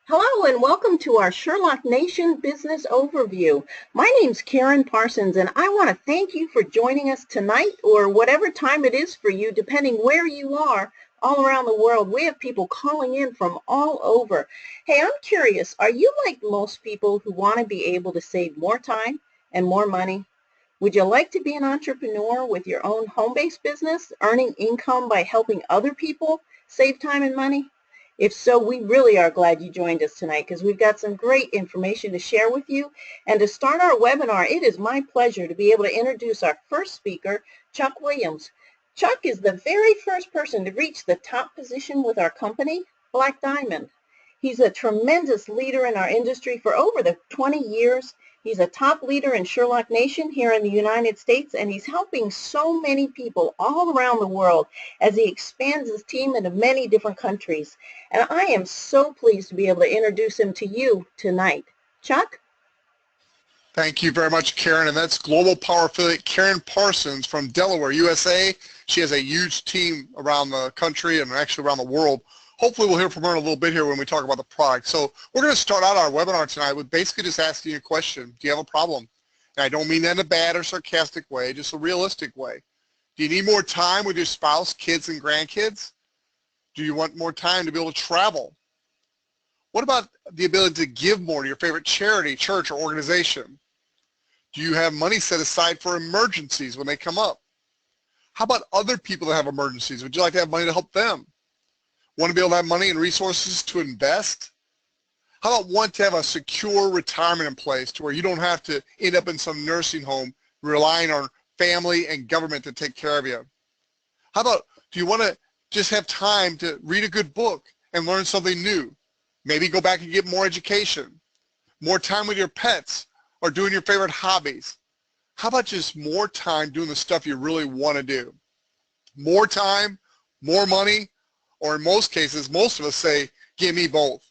Hello and welcome to our Sherlock Nation Business Overview. My name's Karin Parsons and I want to thank you for joining us tonight or whatever time it is for you, depending where you are all around the world. We have people calling in from all over. Hey, I'm curious, are you like most people who want to be able to save more time and more money? Would you like to be an entrepreneur with your own home-based business, earning income by helping other people save time and money? If so, we really are glad you joined us tonight because we've got some great information to share with you. And to start our webinar, it is my pleasure to be able to introduce our first speaker, Chuck Williams. Chuck is the very first person to reach the top position with our company, Black Diamond. He's a tremendous leader in our industry for over the 20 years. He's a top leader in Sherlock Nation here in the United States, and he's helping so many people all around the world as he expands his team into many different countries. And I am so pleased to be able to introduce him to you tonight. Chuck? Thank you very much, Karin. And that's Global Power Affiliate Karin Parsons from Delaware, USA. She has a huge team around the country and actually around the world. Hopefully we'll hear from her in a little bit here when we talk about the product. So we're going to start out our webinar tonight with basically just asking you a question. Do you have a problem? And I don't mean that in a bad or sarcastic way, just a realistic way. Do you need more time with your spouse, kids, and grandkids? Do you want more time to be able to travel? What about the ability to give more to your favorite charity, church, or organization? Do you have money set aside for emergencies when they come up? How about other people that have emergencies? Would you like to have money to help them? Want to be able to have money and resources to invest? How about want to have a secure retirement in place to where you don't have to end up in some nursing home relying on family and government to take care of you? How about, do you want to just have time to read a good book and learn something new? Maybe go back and get more education, more time with your pets, or doing your favorite hobbies. How about just more time doing the stuff you really want to do? More time, more money, or in most cases, most of us say, give me both.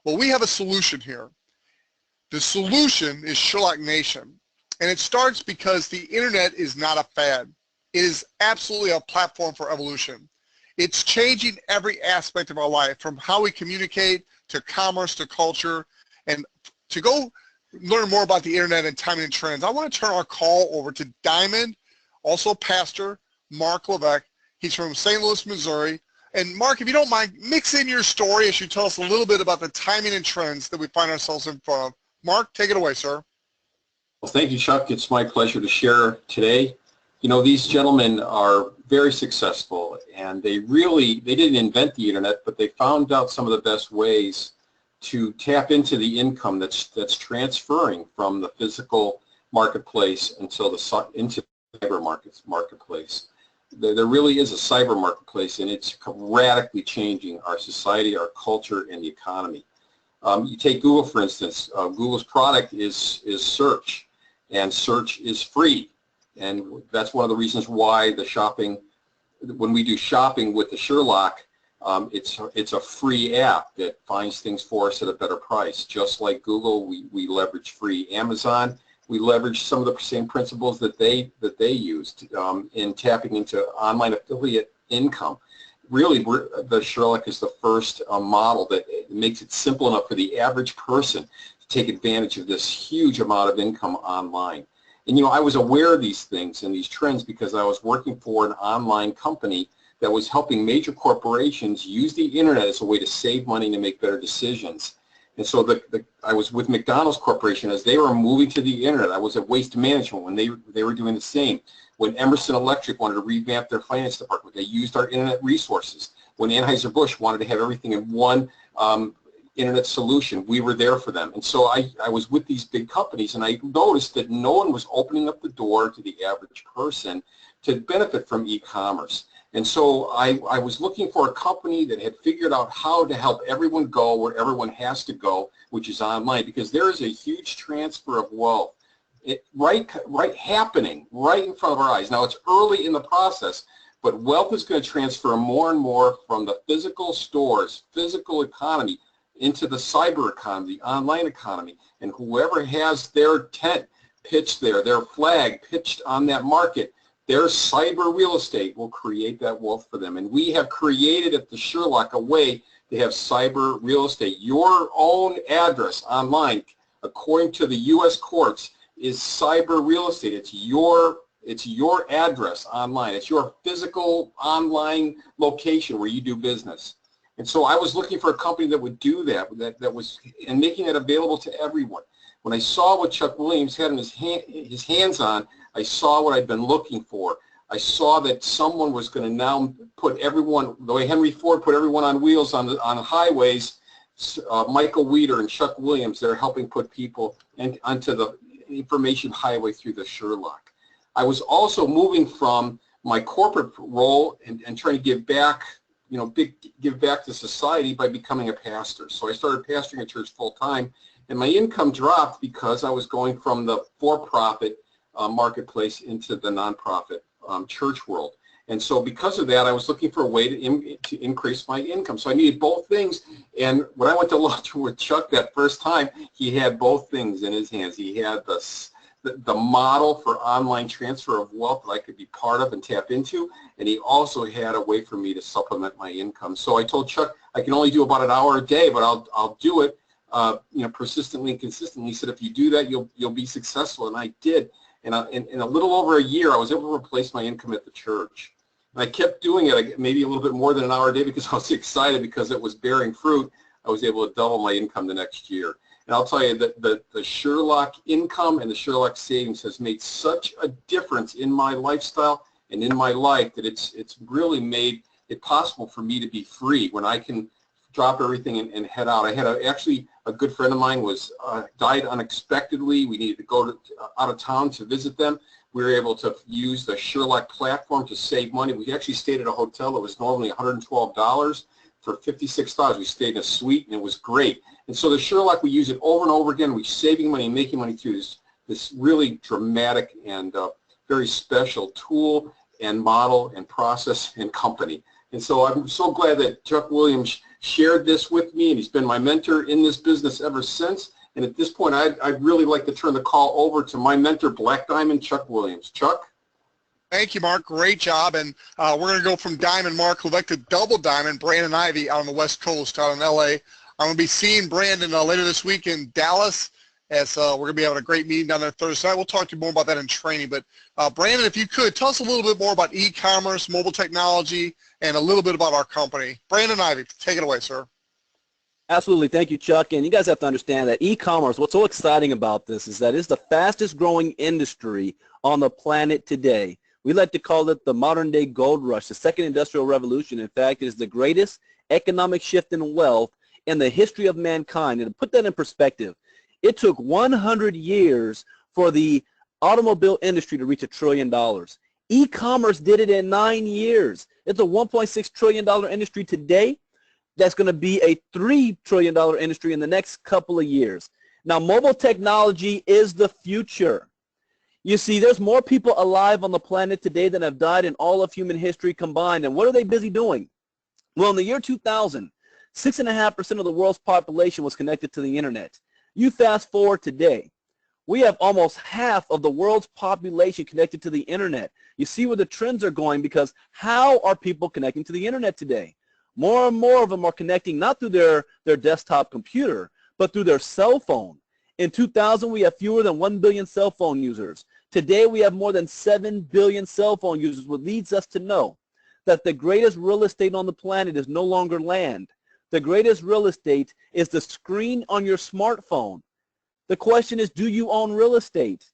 Well, we have a solution here. The solution is Sherlock Nation, and it starts because the internet is not a fad. It is absolutely a platform for evolution. It's changing every aspect of our life, from how we communicate to commerce to culture. And to go learn more about the internet and timing and trends, I want to turn our call over to Diamond, also pastor, Mark Levesque. He's from St. Louis, Missouri. And Mark, if you don't mind, mix in your story as you tell us a little bit about the timing and trends that we find ourselves in front of. Mark, take it away, sir. Well, thank you, Chuck. It's my pleasure to share today. You know, these gentlemen are very successful, and they didn't invent the internet, but they found out some of the best ways to tap into the income that's transferring from the physical marketplace into the cyber marketplace. There really is a cyber marketplace, and it's radically changing our society, our culture, and the economy. You take Google, for instance. Google's product is search, and search is free. And that's one of the reasons why when we do shopping with the Sherlock, it's a free app that finds things for us at a better price. Just like Google, we leverage free. Amazon, we leverage some of the same principles that they used in tapping into online affiliate income. Really, the Sherlock is the first model that makes it simple enough for the average person to take advantage of this huge amount of income online. And you know, I was aware of these things and these trends because I was working for an online company that was helping major corporations use the internet as a way to save money and to make better decisions. And so I was with McDonald's Corporation as they were moving to the internet. I was at Waste Management when they were doing the same. When Emerson Electric wanted to revamp their finance department, they used our internet resources. When Anheuser-Busch wanted to have everything in one internet solution, we were there for them. And so I was with these big companies, and I noticed that no one was opening up the door to the average person to benefit from e-commerce. And so I was looking for a company that had figured out how to help everyone go where everyone has to go, which is online, because there is a huge transfer of wealth happening right in front of our eyes. Now, it's early in the process, but wealth is going to transfer more and more from the physical stores, physical economy, into the cyber economy, the online economy. And whoever has their tent pitched there, their flag pitched on that market, their cyber real estate will create that wealth for them. And we have created at the Sherlock a way They have cyber real estate. Your own address online, according to the U.S. courts, is cyber real estate. It's your address online. It's your physical online location where you do business. And so I was looking for a company that would do that, and making it available to everyone. When I saw what Chuck Williams had in his hands on, I saw what I'd been looking for. I saw that someone was going to now put everyone, the way Henry Ford put everyone on wheels on highways, Michael Weeder and Chuck Williams, they're helping put people onto the information highway through the Sherlock. I was also moving from my corporate role and trying to give back, give back to society by becoming a pastor. So I started pastoring a church full time, and my income dropped because I was going from the for-profit marketplace into the nonprofit church world. And so because of that, I was looking for a way to increase my income. So I needed both things. And when I went to lunch with Chuck that first time, he had both things in his hands. He had the model for online transfer of wealth that I could be part of and tap into, and he also had a way for me to supplement my income. So I told Chuck I can only do about an hour a day, but I'll do it persistently and consistently. He said, if you do that, you'll be successful, and I did. And in a little over a year, I was able to replace my income at the church. And I kept doing it, maybe a little bit more than an hour a day, because I was excited because it was bearing fruit. I was able to double my income the next year. And I'll tell you that the Sherlock income and the Sherlock savings has made such a difference in my lifestyle and in my life that it's really made it possible for me to be free when I can drop everything and head out. I had actually a good friend of mine died unexpectedly. We needed to go out of town to visit them. We were able to use the Sherlock platform to save money. We actually stayed at a hotel that was normally $112 for $56. We stayed in a suite, and it was great. And so the Sherlock, we use it over and over again. We're saving money and making money through this really dramatic and very special tool and model and process and company. And so I'm so glad that Chuck Williams shared this with me, and he's been my mentor in this business ever since. And at this point, I'd really like to turn the call over to my mentor, Black Diamond, Chuck Williams. Chuck? Thank you, Mark. Great job. And we're going to go from Diamond Mark Levesque to Double Diamond, Brandon Ivy out on the West Coast, out in L.A. I'm going to be seeing Brandon later this week in Dallas, as we're going to be having a great meeting down there Thursday. We'll talk to you more about that in training. But Brandon, if you could, tell us a little bit more about e-commerce, mobile technology, and a little bit about our company. Brandon Ivy, take it away, sir. Absolutely. Thank you, Chuck. And you guys have to understand that e-commerce, what's so exciting about this is that it's the fastest growing industry on the planet today. We like to call it the modern day gold rush, the second industrial revolution. In fact, it is the greatest economic shift in wealth in the history of mankind. And to put that in perspective, it took 100 years for the automobile industry to reach $1 trillion. E-commerce did it in 9 years. It's a $1.6 trillion industry today. That's going to be a $3 trillion industry in the next couple of years. Now, mobile technology is the future. You see, there's more people alive on the planet today than have died in all of human history combined. And what are they busy doing? Well, in the year 2000, 6.5% of the world's population was connected to the internet. You fast forward today, we have almost half of the world's population connected to the internet. You see where the trends are going, because how are people connecting to the internet today? More and more of them are connecting not through their desktop computer, but through their cell phone. In 2000, we have fewer than 1 billion cell phone users. Today, we have more than 7 billion cell phone users, which leads us to know that the greatest real estate on the planet is no longer land. The greatest real estate is the screen on your smartphone. The question is, do you own real estate?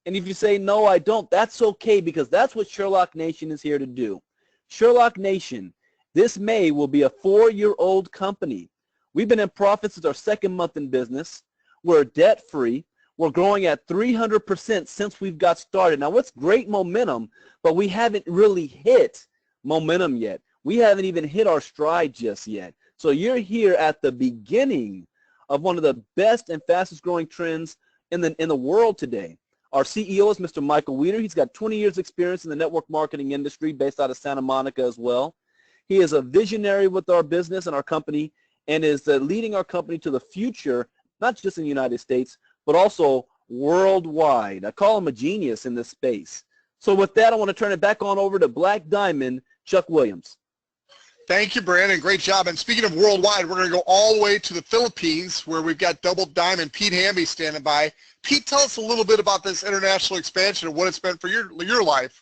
And if you say, no, I don't, that's okay, because that's what Sherlock Nation is here to do. Sherlock Nation, this May, will be a 4-year-old company. We've been in profit since our second month in business. We're debt-free. We're growing at 300% since we've got started. Now, what's great momentum, but we haven't really hit momentum yet. We haven't even hit our stride just yet. So you're here at the beginning of one of the best and fastest growing trends in the world today. Our CEO is Mr. Michael Weeder. He's got 20 years experience in the network marketing industry, based out of Santa Monica as well. He is a visionary with our business and our company, and is leading our company to the future, not just in the United States, but also worldwide. I call him a genius in this space. So with that, I want to turn it back on over to Black Diamond, Chuck Williams. Thank you, Brandon. Great job. And speaking of worldwide, we're going to go all the way to the Philippines, where we've got Double Diamond Pete Hamby standing by. Pete, tell us a little bit about this international expansion and what it's meant for your life.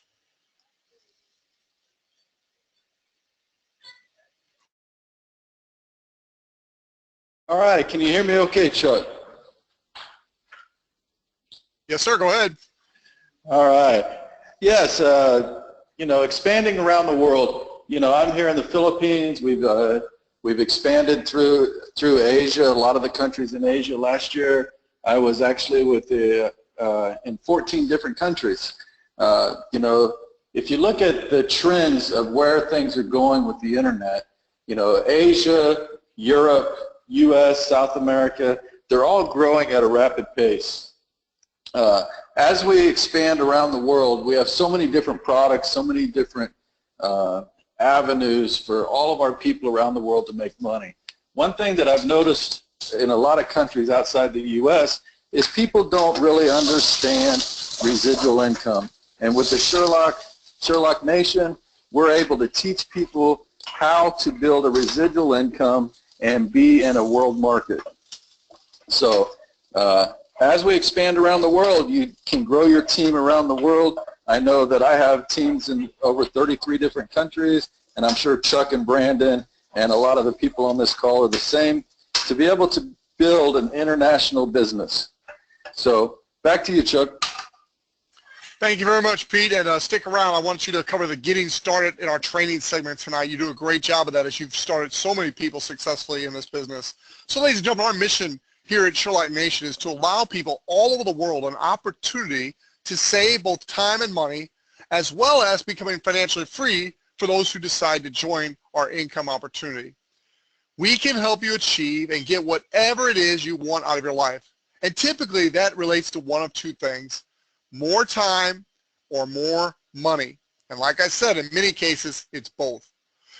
All right, can you hear me okay, Chuck? Yes, sir. Go ahead. All right. Yes, expanding around the world. I'm here in the Philippines. We've expanded through Asia, a lot of the countries in Asia. Last year, I was actually in 14 different countries. If you look at the trends of where things are going with the internet, Asia, Europe, U.S., South America, they're all growing at a rapid pace. As we expand around the world, we have so many different products, so many different avenues for all of our people around the world to make money. One thing that I've noticed in a lot of countries outside the U.S. is people don't really understand residual income. And with the Sherlock Nation, we're able to teach people how to build a residual income and be in a world market. So as we expand around the world, you can grow your team around the world. I know that I have teams in over 33 different countries, and I'm sure Chuck and Brandon and a lot of the people on this call are the same, to be able to build an international business. So back to you, Chuck. Thank you very much, Pete, and stick around. I want you to cover the getting started in our training segment tonight. You do a great job of that as you've started so many people successfully in this business. So ladies and gentlemen, our mission here at Sherlock Nation is to allow people all over the world an opportunity to save both time and money, as well as becoming financially free for those who decide to join our income opportunity. We can help you achieve and get whatever it is you want out of your life. And typically that relates to one of two things: more time or more money. And like I said, in many cases, it's both.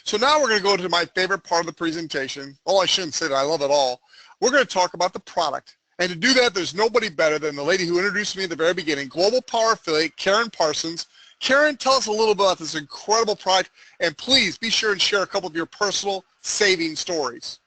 So now we're going to go to my favorite part of the presentation. Oh, I shouldn't say that. I love it all. We're going to talk about the product. And to do that, there's nobody better than the lady who introduced me at the very beginning, Global Power Affiliate, Karin Parsons. Karin, tell us a little bit about this incredible product, and please be sure and share a couple of your personal saving stories.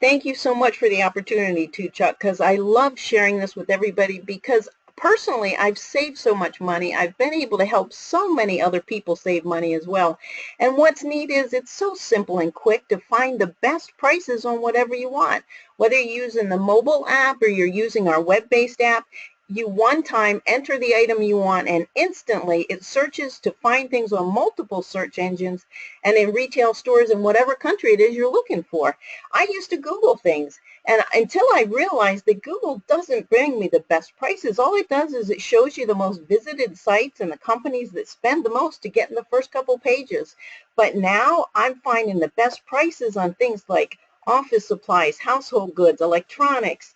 Thank you so much for the opportunity to, Chuck, because I love sharing this with everybody, because personally, I've saved so much money. I've been able to help so many other people save money as well. And what's neat is it's so simple and quick to find the best prices on whatever you want. Whether you're using the mobile app or you're using our web-based app, you one time enter the item you want, and instantly it searches to find things on multiple search engines and in retail stores in whatever country it is you're looking for. I used to Google things, and until I realized that Google doesn't bring me the best prices, all it does is it shows you the most visited sites and the companies that spend the most to get in the first couple pages. But now I'm finding the best prices on things like office supplies, household goods, electronics,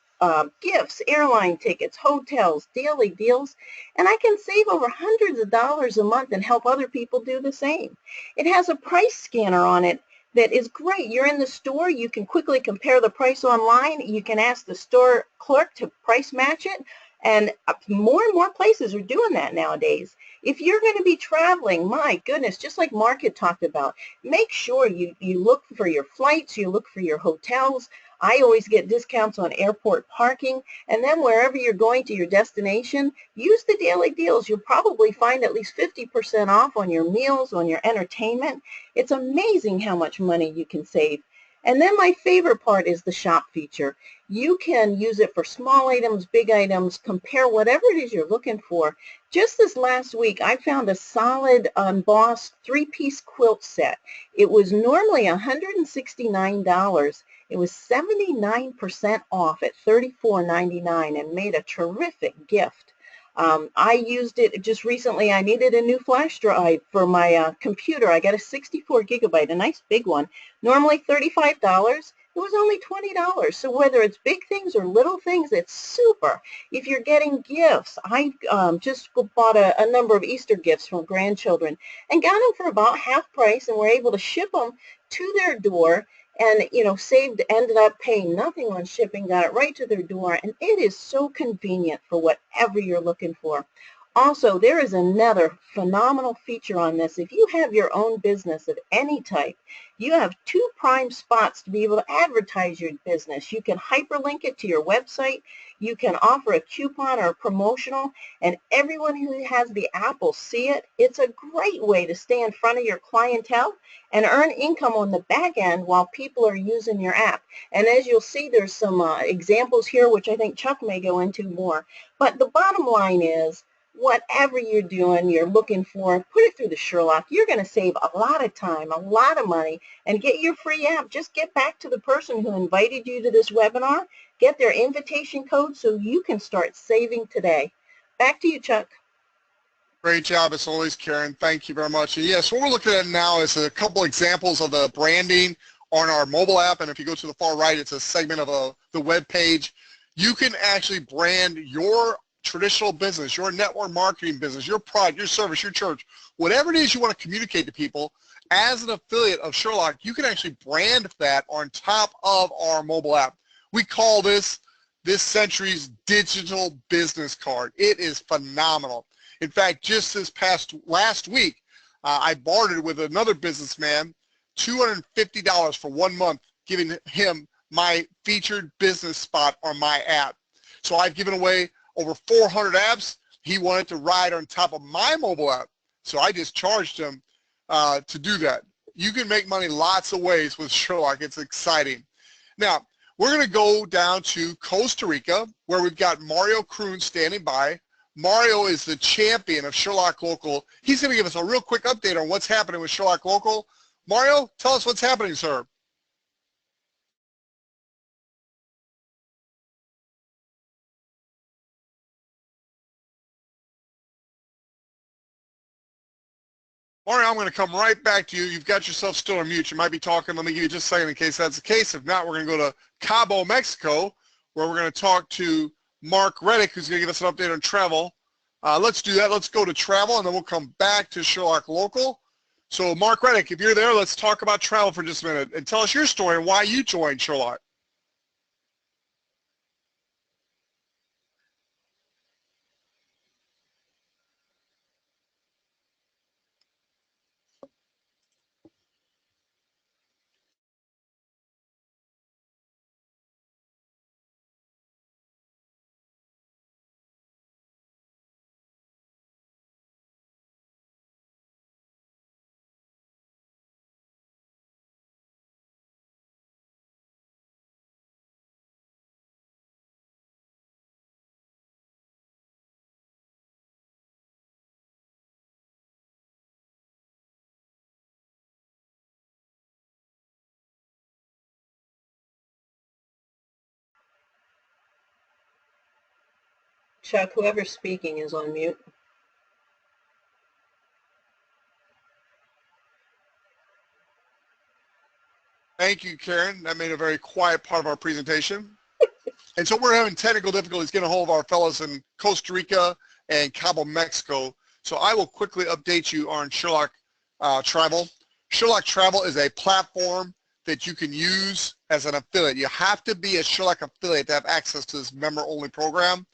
gifts, airline tickets, hotels, daily deals, and I can save over hundreds of dollars a month and help other people do the same. It has a price scanner on it that is great. You're in the store, you can quickly compare the price online, you can ask the store clerk to price match it, and more places are doing that nowadays. If you're going to be traveling, my goodness, just like Mark had talked about, make sure you look for your flights, you look for your hotels. I always get discounts on airport parking, and then wherever you're going to your destination, use the daily deals. You'll probably find at least 50% off on your meals, on your entertainment. It's amazing how much money you can save. And then my favorite part is the shop feature. You can use it for small items, big items, compare whatever it is you're looking for. Just this last week, I found a solid embossed 3-piece quilt set. It was normally $169. It was 79% off at $34.99 and made a terrific gift. I used it just recently. I needed a new flash drive for my computer. I got a 64 gigabyte, a nice big one. Normally $35. It was only $20. So whether it's big things or little things, it's super. If you're getting gifts, I just bought a number of Easter gifts from grandchildren and got them for about half price, and were able to ship them to their door. And, ended up paying nothing on shipping, got it right to their door, and it is so convenient for whatever you're looking for. Also, there is another phenomenal feature on this. If you have your own business of any type, you have two prime spots to be able to advertise your business. You can hyperlink it to your website. You can offer a coupon or a promotional, and everyone who has the app will see it. It's a great way to stay in front of your clientele and earn income on the back end while people are using your app. And as you'll see, there's some examples here, which I think Chuck may go into more. But the bottom line is, whatever you're doing, you're looking for, put it through the Sherlock. You're going to save a lot of time, a lot of money, and get your free app. Just get back to the person who invited you to this webinar, get their invitation code so you can start saving today. Back to you, Chuck. Great job as always, Karen. Thank you very much. And yes, what we're looking at now is a couple examples of the branding on our mobile app. And if you go to the far right, it's a segment of the web page. You can actually brand your traditional business, your network marketing business, your product, your service, your church, whatever it is you want to communicate to people. As an affiliate of Sherlock, you can actually brand that on top of our mobile app. We call this century's digital business card. It is phenomenal. In fact, just last week, I bartered with another businessman $250 for 1 month, giving him my featured business spot on my app. So I've given away over 400 apps. He wanted to ride on top of my mobile app, so I just charged him to do that. You can make money lots of ways with Sherlock. It's exciting. Now, we're going to go down to Costa Rica, where we've got Mario Kroon standing by. Mario is the champion of Sherlock Local. He's going to give us a real quick update on what's happening with Sherlock Local. Mario, tell us what's happening, sir. Mario, I'm going to come right back to you. You've got yourself still on mute. You might be talking. Let me give you just a second in case that's the case. If not, we're going to go to Cabo, Mexico, where we're going to talk to Mark Reddick, who's going to give us an update on travel. Let's do that. Let's go to travel, and then we'll come back to Sherlock Local. So, Mark Reddick, if you're there, let's talk about travel for just a minute and tell us your story and why you joined Sherlock. Chuck, whoever's speaking is on mute. Thank you, Karen. That made a very quiet part of our presentation. And so we're having technical difficulties getting a hold of our fellows in Costa Rica and Cabo, Mexico. So I will quickly update you on Sherlock Travel. Sherlock Travel is a platform that you can use as an affiliate. You have to be a Sherlock affiliate to have access to this member-only program.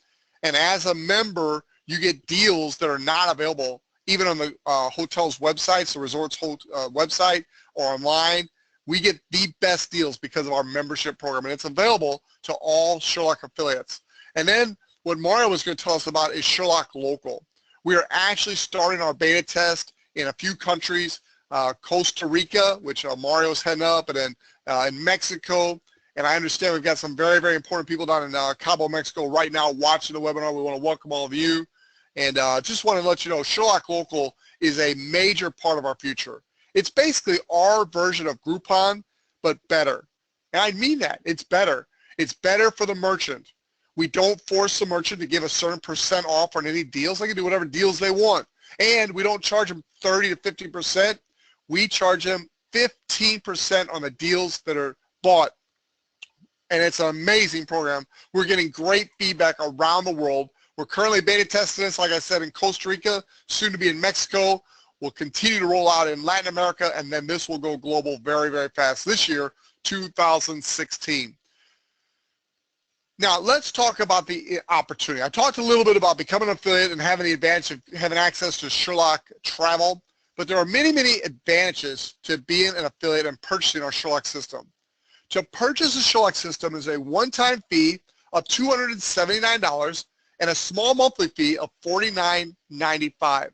And as a member, you get deals that are not available even on the hotel's websites, the resort's website, or online. We get the best deals because of our membership program, and it's available to all Sherlock affiliates. And then what Mario was going to tell us about is Sherlock Local. We are actually starting our beta test in a few countries, Costa Rica, which Mario's heading up, and then in Mexico. And I understand we've got some very, very important people down in Cabo, Mexico right now watching the webinar. We want to welcome all of you. And just want to let you know, Sherlock Local is a major part of our future. It's basically our version of Groupon, but better. And I mean that. It's better. It's better for the merchant. We don't force the merchant to give a certain % off on any deals. They can do whatever deals they want. And we don't charge them 30 to 50%. We charge them 15% on the deals that are bought. And it's an amazing program. We're getting great feedback around the world. We're currently beta testing this, like I said, in Costa Rica, soon to be in Mexico. We'll continue to roll out in Latin America, and then this will go global very, very fast this year, 2016. Now, let's talk about the opportunity. I talked a little bit about becoming an affiliate and having the advantage of having access to Sherlock Travel, but there are many, many advantages to being an affiliate and purchasing our Sherlock system. To purchase a Sherlock system is a one-time fee of $279 and a small monthly fee of $49.95.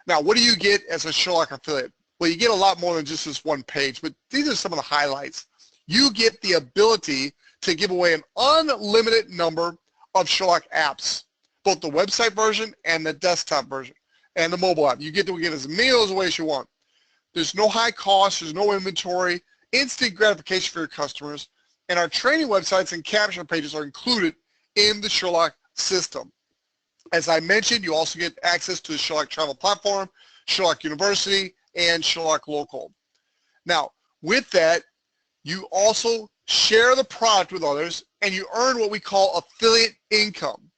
Now, what do you get as a Sherlock affiliate? Well, you get a lot more than just this one page, but these are some of the highlights. You get the ability to give away an unlimited number of Sherlock apps, both the website version and the desktop version and the mobile app. You get to give as many of those away as you want. There's no high cost, there's no inventory, instant gratification for your customers, and our training websites and caption pages are included in the Sherlock system. As I mentioned, you also get access to the Sherlock Travel Platform, Sherlock University, and Sherlock Local. Now, with that, you also share the product with others, and you earn what we call affiliate income.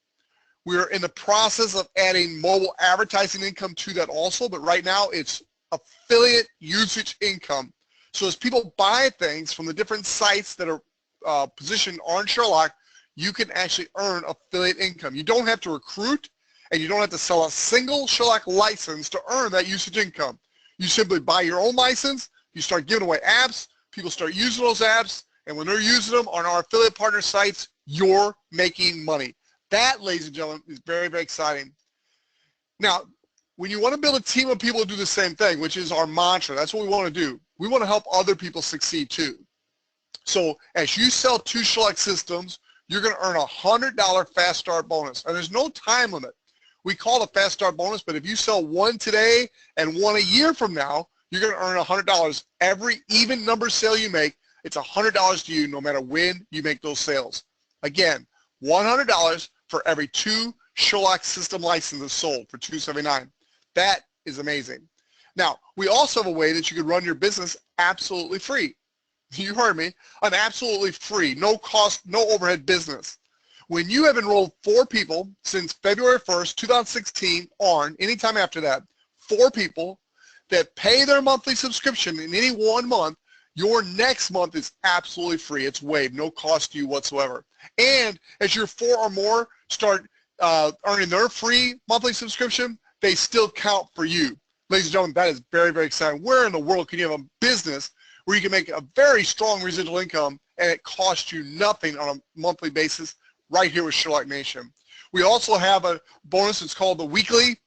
We're in the process of adding mobile advertising income to that also, but right now it's affiliate usage income. So as people buy things from the different sites that are positioned on Sherlock, you can actually earn affiliate income. You don't have to recruit, and you don't have to sell a single Sherlock license to earn that usage income. You simply buy your own license, you start giving away apps, people start using those apps, and when they're using them on our affiliate partner sites, you're making money. That, ladies and gentlemen, is very, very exciting. Now, when you want to build a team of people to do the same thing, which is our mantra, that's what we want to do. We want to help other people succeed too. So as you sell 2 Sherlock systems, you're going to earn a $100 fast start bonus. And there's no time limit. We call it a fast start bonus, but if you sell 1 today and 1 a year from now, you're going to earn $100. Every even number sale you make, it's $100 to you no matter when you make those sales. Again, $100 for every 2 Sherlock system licenses sold for $279. That is amazing. Now, we also have a way that you can run your business absolutely free. You heard me, an absolutely free, no cost, no overhead business. When you have enrolled 4 people since February 1st, 2016 on, anytime after that, 4 people that pay their monthly subscription in any one month, your next month is absolutely free. It's waived, no cost to you whatsoever. And as your 4 or more start earning their free monthly subscription, they still count for you. Ladies and gentlemen, that is very, very exciting. Where in the world can you have a business where you can make a very strong residual income and it costs you nothing on a monthly basis right here with Sherlock Nation? We also have a bonus. It's called the weekly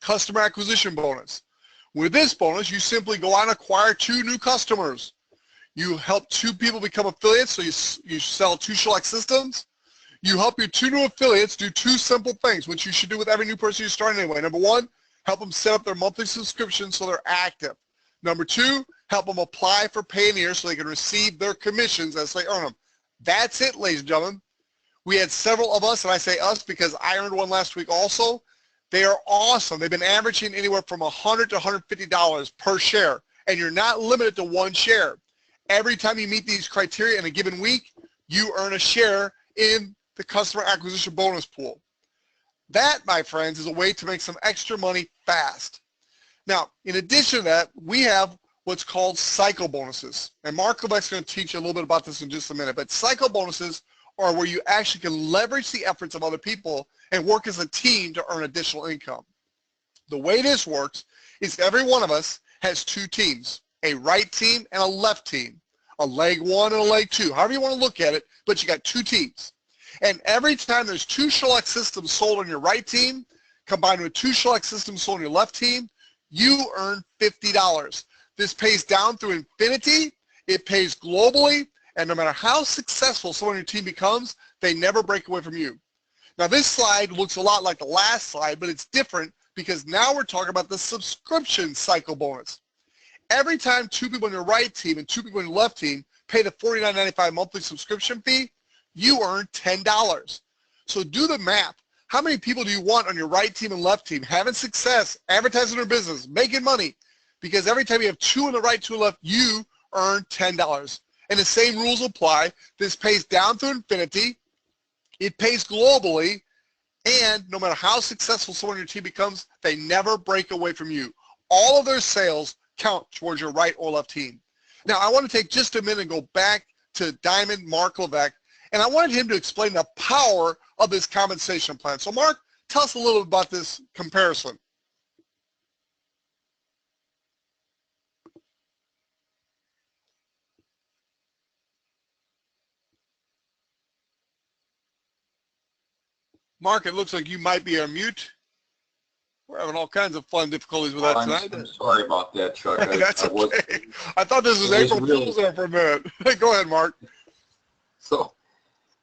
customer acquisition bonus. With this bonus, you simply go out and acquire 2 new customers. You help 2 people become affiliates, so you sell 2 Sherlock systems. You help your 2 new affiliates do 2 simple things, which you should do with every new person you start anyway. Number 1, help them set up their monthly subscription so they're active. Number 2, help them apply for Payoneer so they can receive their commissions as they earn them. That's it, ladies and gentlemen. We had several of us, and I say us because I earned one last week also. They are awesome. They've been averaging anywhere from $100 to $150 per share, and you're not limited to 1 share. Every time you meet these criteria in a given week, you earn a share in the customer acquisition bonus pool. That, my friends, is a way to make some extra money fast. Now, in addition to that, we have what's called cycle bonuses. And Mark Levesque's going to teach you a little bit about this in just a minute. But cycle bonuses are where you actually can leverage the efforts of other people and work as a team to earn additional income. The way this works is every one of us has 2 teams, a right team and a left team, a leg 1 and a leg 2, however you want to look at it, but you got 2 teams. And every time there's 2 Sherlock systems sold on your right team, combined with 2 Sherlock systems sold on your left team, you earn $50. This pays down through infinity, it pays globally, and no matter how successful someone on your team becomes, they never break away from you. Now this slide looks a lot like the last slide, but it's different because now we're talking about the subscription cycle bonus. Every time 2 people on your right team and 2 people on your left team pay the $49.95 monthly subscription fee, you earn $10. So do the math. How many people do you want on your right team and left team having success, advertising their business, making money? Because every time you have 2 on the right, 2 on the left, you earn $10. And the same rules apply. This pays down through infinity. It pays globally. And no matter how successful someone on your team becomes, they never break away from you. All of their sales count towards your right or left team. Now, I want to take just a minute and go back to Diamond Mark Levesque and I wanted him to explain the power of this compensation plan. So Mark, tell us a little bit about this comparison. Mark, it looks like you might be on mute. We're having all kinds of fun difficulties with that tonight. I'm sorry about that, Chuck. That's okay. I thought this was April Fool's there for a minute. Go ahead, Mark. So,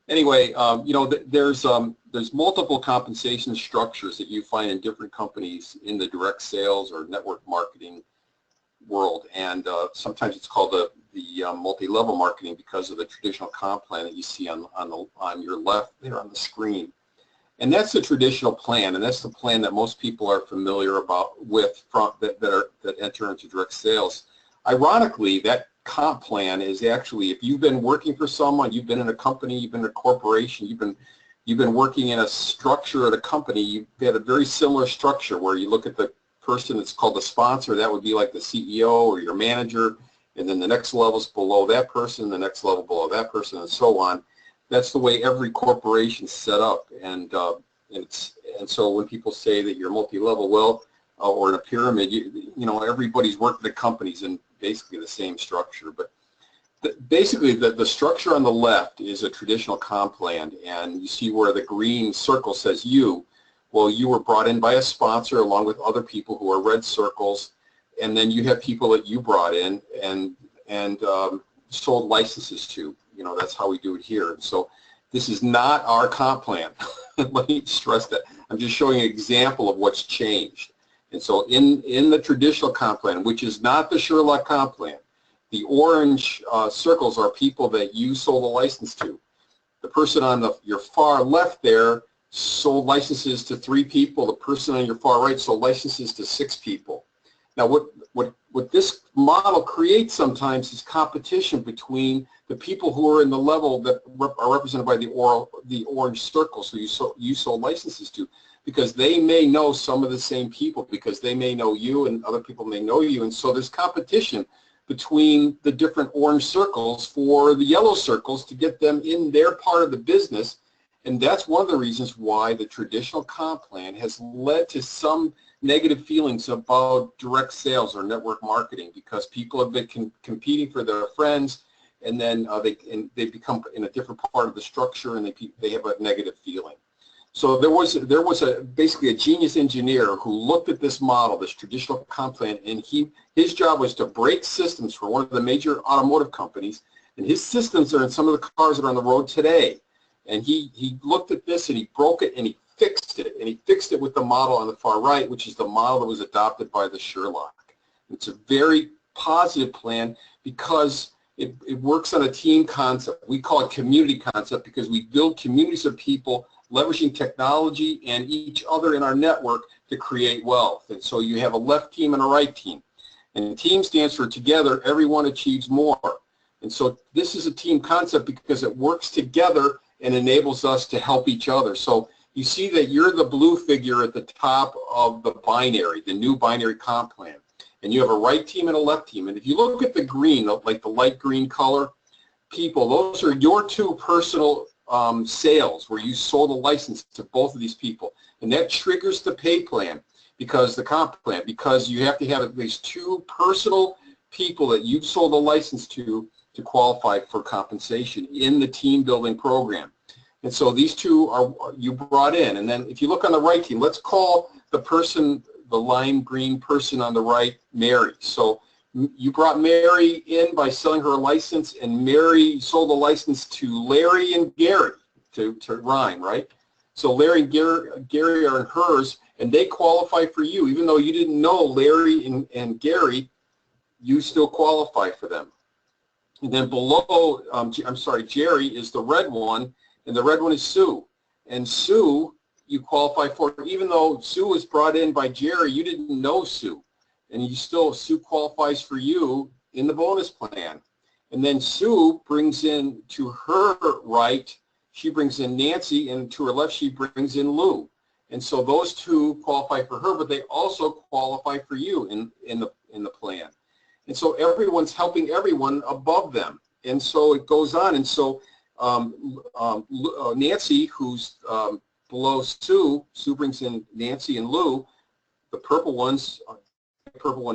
anyway, you know, there's multiple compensation structures that you find in different companies in the direct sales or network marketing world, and sometimes it's called the multi-level marketing because of the traditional comp plan that you see on your left there on the screen. And that's the traditional plan, and that's the plan that most people are familiar with that enter into direct sales. Ironically, that comp plan is actually, if you've been working for someone, you've been in a company, you've been in a corporation, you've been working in a structure at a company, you've had a very similar structure where you look at the person that's called the sponsor, that would be like the CEO or your manager, and then the next level's below that person, the next level below that person, and so on. That's the way every corporation's set up, and so when people say that you're multi-level, well, or in a pyramid, you know, everybody's worked at companies in basically the same structure. But basically, the structure on the left is a traditional comp plan, and you see where the green circle says you. Well, you were brought in by a sponsor along with other people who are red circles, and then you have people that you brought in and sold licenses to. You know, that's how we do it here. So this is not our comp plan. Let me stress that. I'm just showing an example of what's changed. And so in the traditional comp plan, which is not the Sherlock comp plan, the orange circles are people that you sold a license to. The person on your far left there sold licenses to 3 people. The person on your far right sold licenses to 6 people. Now, what this model creates sometimes is competition between the people who are in the level that are represented by the orange circles who you sold licenses to, because they may know some of the same people, because they may know you and other people may know you, and so there's competition between the different orange circles for the yellow circles to get them in their part of the business. And that's one of the reasons why the traditional comp plan has led to some negative feelings about direct sales or network marketing, because people have been competing for their friends, and then they become in a different part of the structure, and they have a negative feeling. So there was basically a genius engineer who looked at this model, this traditional comp plan, and his job was to break systems for one of the major automotive companies, and his systems are in some of the cars that are on the road today. And he looked at this and he broke it and he fixed it, and he fixed it with the model on the far right, which is the model that was adopted by the Sherlock. It's a very positive plan because it works on a team concept. We call it community concept because we build communities of people leveraging technology and each other in our network to create wealth. And so you have a left team and a right team. And team stands for together, everyone achieves more. And so this is a team concept because it works together and enables us to help each other. So you see that you're the blue figure at the top of the binary, the new binary comp plan. And you have a right team and a left team. And if you look at the green, like the light green color, people, those are your 2 personal sales where you sold a license to both of these people. And that triggers the pay plan, because the comp plan, because you have to have at least 2 personal people that you've sold a license to qualify for compensation in the team building program. And so these 2 are you brought in. And then if you look on the right team, let's call the person, the lime green person on the right, Mary. So you brought Mary in by selling her a license, and Mary sold a license to Larry and Gary, to rhyme, right? So Larry and Gary are in hers, and they qualify for you. Even though you didn't know Larry and Gary, you still qualify for them. And then below, Jerry is the red one, and the red one is Sue. And Sue, you qualify for, even though Sue was brought in by Jerry, you didn't know Sue. And Sue qualifies for you in the bonus plan. And then Sue brings in, to her right, she brings in Nancy, and to her left, she brings in Lou. And so those 2 qualify for her, but they also qualify for you in the plan. And so everyone's helping everyone above them. And so it goes on. And so Nancy, who's below Sue. Sue brings in Nancy and Lou. The purple one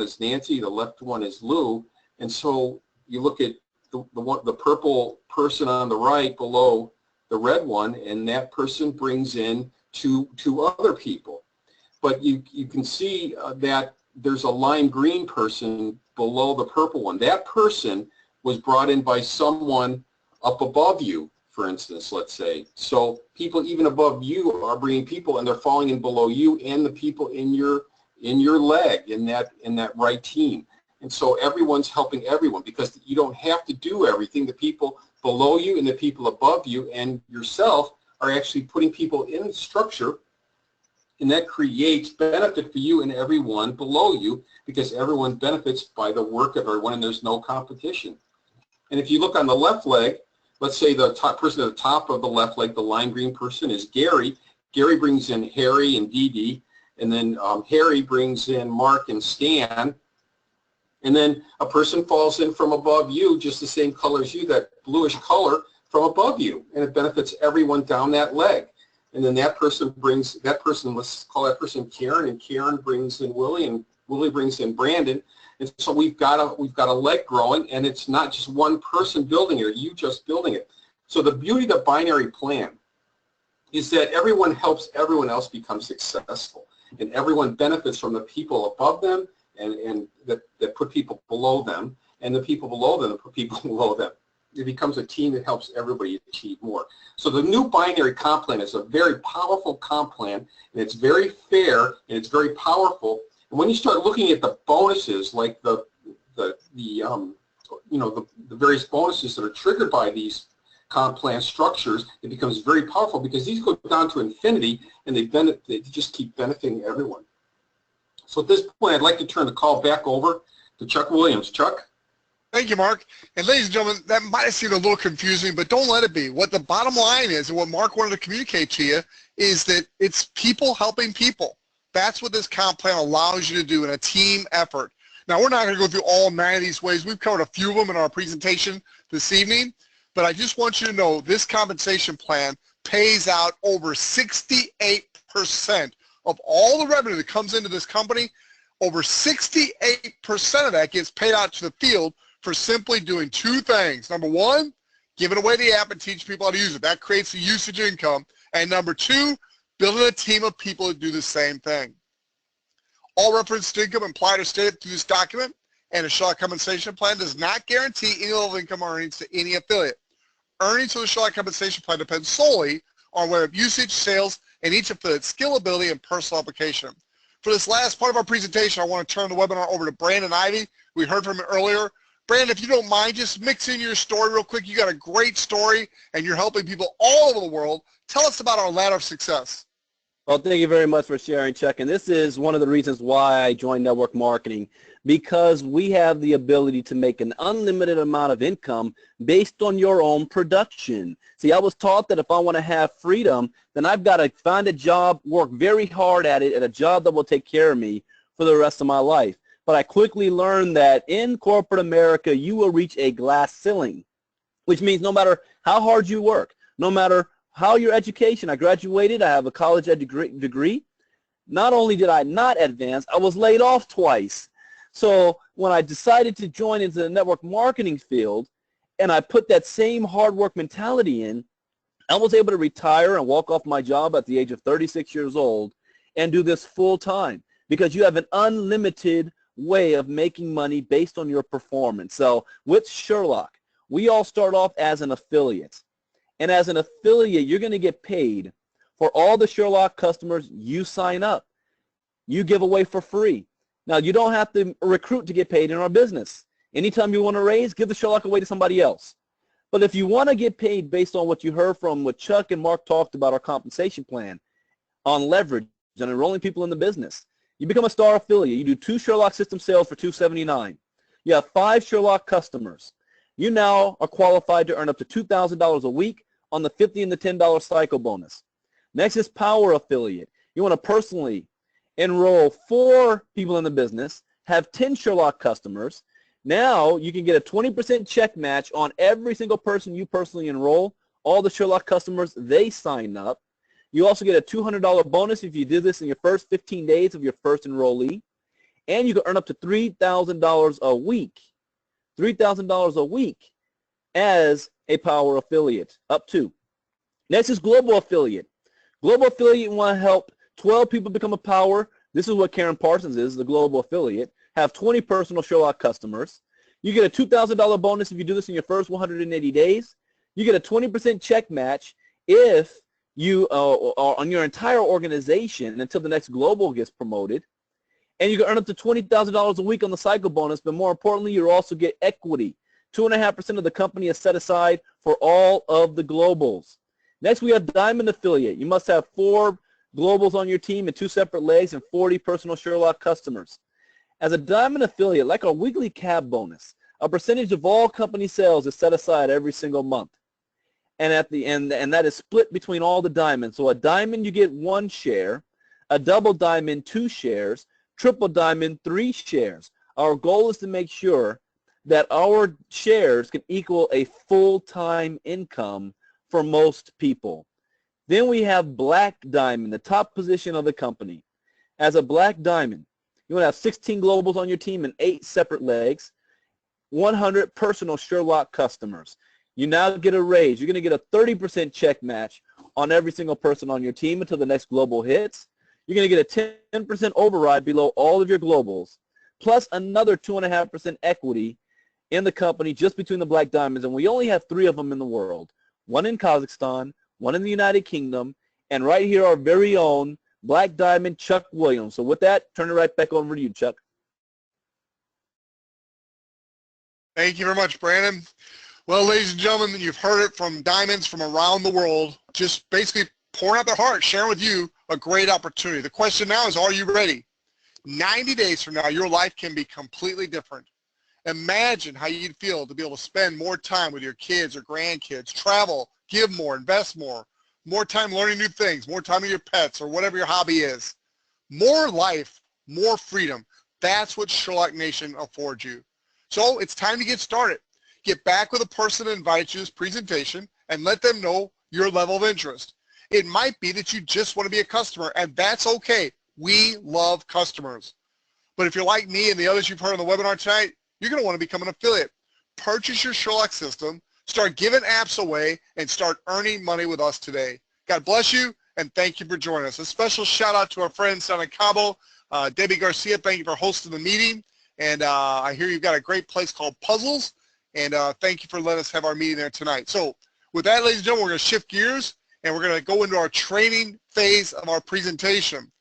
is Nancy, the left one is Lou. And so you look at the purple person on the right below the red one, and that person brings in two other people. But you can see that there's a lime green person below the purple one. That person was brought in by someone up above you, for instance, let's say. So people even above you are bringing people, and they're falling in below you and the people in your leg, in that right team. And so everyone's helping everyone, because you don't have to do everything. The people below you and the people above you and yourself are actually putting people in the structure, and that creates benefit for you and everyone below you, because everyone benefits by the work of everyone, and there's no competition. And if you look on the left leg, let's say the top person at the top of the left leg, the lime green person, is Gary. Gary brings in Harry and Dee Dee, and then Harry brings in Mark and Stan. And then a person falls in from above you, just the same color as you, that bluish color from above you, and it benefits everyone down that leg. And then let's call that person Karin, and Karin brings in Willie, and Willie brings in Brandon. And so we've got a leg growing, and it's not just one person building it, or you just building it. So the beauty of the binary plan is that everyone helps everyone else become successful, and everyone benefits from the people above them, and that put people below them, and the people below them that put people below them. It becomes a team that helps everybody achieve more. So the new binary comp plan is a very powerful comp plan, and it's very fair, and it's very powerful. And when you start looking at the bonuses, like the various bonuses that are triggered by these comp plan structures, it becomes very powerful, because these go down to infinity, and they just keep benefiting everyone. So at this point, I'd like to turn the call back over to Chuck Williams. Chuck? Thank you, Mark. And ladies and gentlemen, that might have seemed a little confusing, but don't let it be. What the bottom line is, and what Mark wanted to communicate to you, is that it's people helping people. That's what this comp plan allows you to do in a team effort. Now, we're not going to go through all 9 of these ways. We've covered a few of them in our presentation this evening, but I just want you to know this compensation plan pays out over 68% of all the revenue that comes into this company. Over 68% of that gets paid out to the field for simply doing 2 things. Number 1, giving away the app and teaching people how to use it. That creates the usage income. And number 2, building a team of people that do the same thing. All reference to income implied or stated through this document and a Sherlock compensation plan does not guarantee any level of income or earnings to any affiliate. Earnings for the Sherlock compensation plan depend solely on whether usage, sales, and each affiliate's skill, ability, and personal application. For this last part of our presentation, I want to turn the webinar over to Brandon Ivey. We heard from him earlier. Brandon, if you don't mind, just mix in your story real quick. You got a great story, and you're helping people all over the world. Tell us about our ladder of success. Well, thank you very much for sharing, Chuck. And this is one of the reasons why I joined network marketing, because we have the ability to make an unlimited amount of income based on your own production. See, I was taught that if I want to have freedom, then I've got to find a job, work very hard at it, at a job that will take care of me for the rest of my life. But I quickly learned that in corporate America, you will reach a glass ceiling, which means no matter how hard you work, no matter how your education, I graduated, I have a college degree. Not only did I not advance, I was laid off twice. So when I decided to join into the network marketing field, and I put that same hard work mentality in, I was able to retire and walk off my job at the age of 36 years old and do this full time, because you have an unlimited way of making money based on your performance. So with Sherlock, we all start off as an affiliate. And as an affiliate, you're going to get paid for all the Sherlock customers you sign up. You give away for free. Now, you don't have to recruit to get paid in our business. Anytime you want to raise, give the Sherlock away to somebody else. But if you want to get paid based on what you heard from what Chuck and Mark talked about, our compensation plan on leverage and enrolling people in the business, you become a star affiliate. You do 2 Sherlock system sales for $279. You have 5 Sherlock customers. You now are qualified to earn up to $2,000 a week on the $50 and the $10 cycle bonus. Next is Power Affiliate. You want to personally enroll 4 people in the business, have 10 Sherlock customers. Now you can get a 20% check match on every single person you personally enroll all the Sherlock customers, they sign up. You also get a $200 bonus if you do this in your first 15 days of your first enrollee. And you can earn up to $3,000 a week. $3,000 a week as a Power affiliate, up to. Next is Global Affiliate. Global Affiliate, you want to help 12 people become a Power. This is what Karin Parsons is, the Global Affiliate. Have 20 personal Sherlock customers. You get a $2,000 bonus if you do this in your first 180 days. You get a 20% check match if you are on your entire organization until the next global gets promoted. And you can earn up to $20,000 a week on the cycle bonus, but more importantly, you also get equity. 2.5% of the company is set aside for all of the globals. Next, we have Diamond Affiliate. You must have 4 globals on your team and 2 separate legs and 40 personal Sherlock customers. As a Diamond Affiliate, like our weekly cab bonus, a percentage of all company sales is set aside every single month. And at the end, and that is split between all the diamonds. So a diamond, you get 1 share, a double diamond, 2 shares, triple diamond, 3 shares. Our goal is to make sure that our shares can equal a full-time income for most people. Then we have Black Diamond, the top position of the company. As a Black Diamond, you want to have 16 globals on your team and 8 separate legs, 100 personal Sherlock customers. You now get a raise. You're going to get a 30% check match on every single person on your team until the next global hits. You're going to get a 10% override below all of your globals, plus another 2.5% equity in the company just between the Black Diamonds. And we only have 3 of them in the world. 1 in Kazakhstan, 1 in the United Kingdom, and right here our very own Black Diamond Chuck Williams. So with that, turn it right back over to you, Chuck. Thank you very much, Brandon. Well, ladies and gentlemen, you've heard it from diamonds from around the world, just basically pouring out their heart, sharing with you a great opportunity. The question now is, are you ready? 90 days from now, your life can be completely different. Imagine how you'd feel to be able to spend more time with your kids or grandkids, travel, give more, invest more time learning new things, more time with your pets or whatever your hobby is. More life, more freedom. That's what Sherlock Nation affords you. So it's time to get started. Get back with the person that invites you to this presentation and let them know your level of interest. It might be that you just want to be a customer, and that's okay. We love customers. But if you're like me and the others you've heard on the webinar tonight, you're going to want to become an affiliate. Purchase your Sherlock system, start giving apps away, and start earning money with us today. God bless you, and thank you for joining us. A special shout out to our friends down in Cabo. Debbie Garcia, thank you for hosting the meeting. And I hear you've got a great place called Puzzles. And thank you for letting us have our meeting there tonight. So with that, ladies and gentlemen, we're going to shift gears, and we're going to go into our training phase of our presentation.